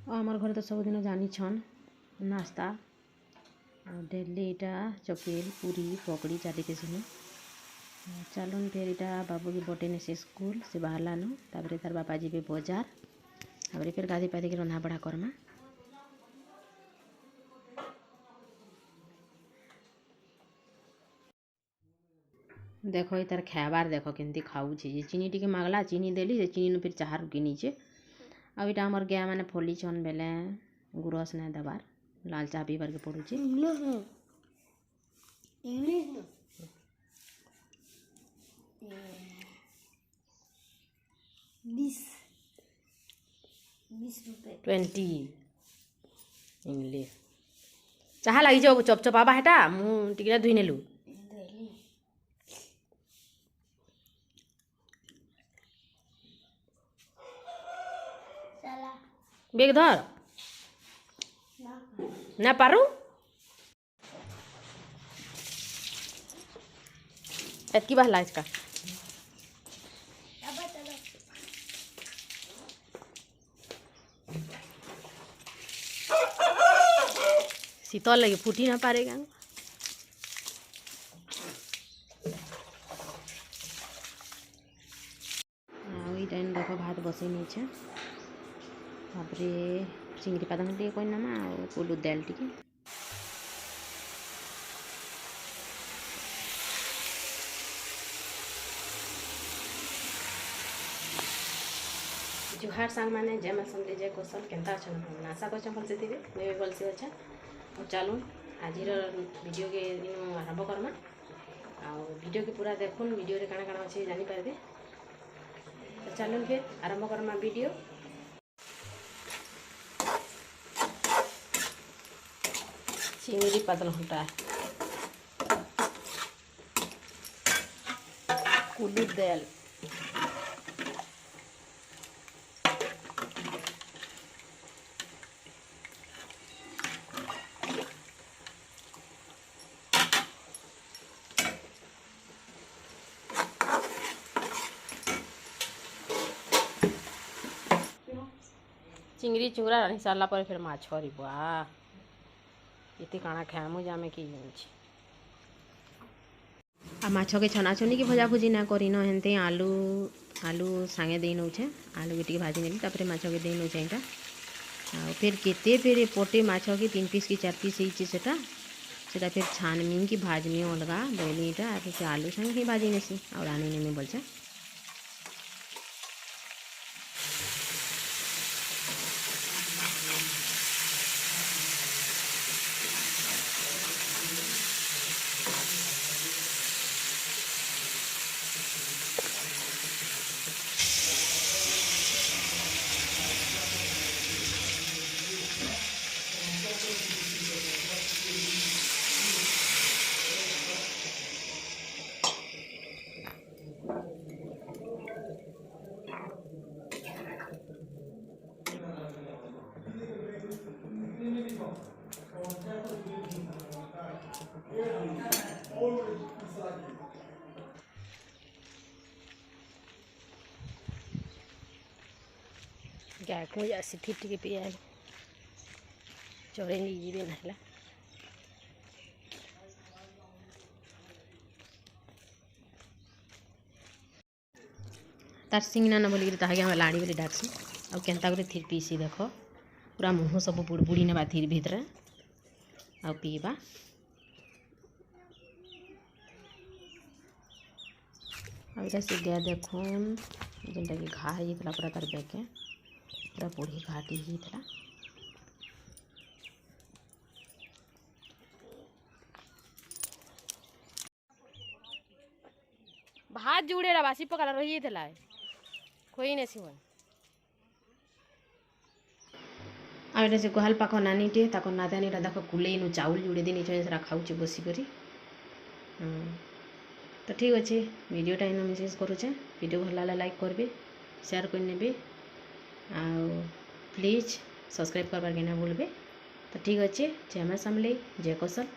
आमर घर तो सबुदिन जानिछन नाश्ता डेली यहाँ चकेल पूरी पकड़ी चाटी सुनो चलन फिर यहाँ बाबू की बटे ने से स्कूल से बाहरलानु तापर तार बापा जी बजार तापर फिर गाधी पाधी के रंधा बढ़ा करमा। देख तार खाबार देख केमती खाऊे चीनी टी मागला चीनी देली चीनी फिर चाह रुकी नीचे आईटा आमर गाय मैंने फलिछन बेले गुरस नहीं देवार लाल चाह पीबार के पड़ुचे ₹20 इंग्लिश चाह लगी जाओ चपचपाबा हेटा मु टिके धुई नेलु बेग धर ना पारू एतकी बार लाइज का शीतल लगे फूटी ना पारेगा टाइम देख भात बसई नहीं तापरे चिंगड़ी पादा टे कोई नामा कुलू दाल टी जुहार सांग मैंने जय माँ समझे जय कौशल केन्ता अच्छा आशा कर भलसे थे मुझे भलसे अच्छा और चलून आज वीडियो के इन आरंभ करमा वीडियो के पूरा देखुन वीडियो रे काना काना अच्छे जानी पारे तो चलून फिर आरंभ करमा वीडियो। चिंगड़ी पातल घंटा कुलू दाल चिंगड़ी चुंगड़ा रानी सारा पर फिर माछ वाह इतने काଣା खाएमु जामे कि आ माछ के छनाछनी की भजा भुजी ना करी न हेनते आलू आलू सांगे दे नौछे आलू के टी भाजी नेली तापर माछ के दे नौछे एटा आ फिर केते फिर पोटे माछ के 3 पीस की 4 पीस होइछे सेटा फिर छानमी की भाजमी अलगा बोली एटा आ फिर आलू संगे भाजी नेसी और आनी ने बोलछे क्या मुझे आसी टी पिया चोरे जी ना तार सिंग ना बोलिक ताकि हम लाड़ी बोली डाकसी और केन्ता कर थिर पीसी देख पूरा मुँह सब बुड़ बुड़ी नेबा थिर भितर आ पीवा आईटा से गया देखुन जेनटा कि घा होता पूरा तार बेके पूरा बुढ़ी घाटी होता भात जुड़े बासी पकाला रही खोई नहीं सी आईटा से गुहाल पाख नानीटे ताको नादानीटा देख कुले नु चाउल जुड़े दिन से खाऊे बसिक तो ठीक अच्छे वीडियोटा इन मेसेज करुचे वीडियो भल लगे लाइक करेंगे शेयर करने आ प्लीज सब्सक्राइब करवार के ना भूलबे तो ठीक अच्छे जय माँ समलेई जय कौशल।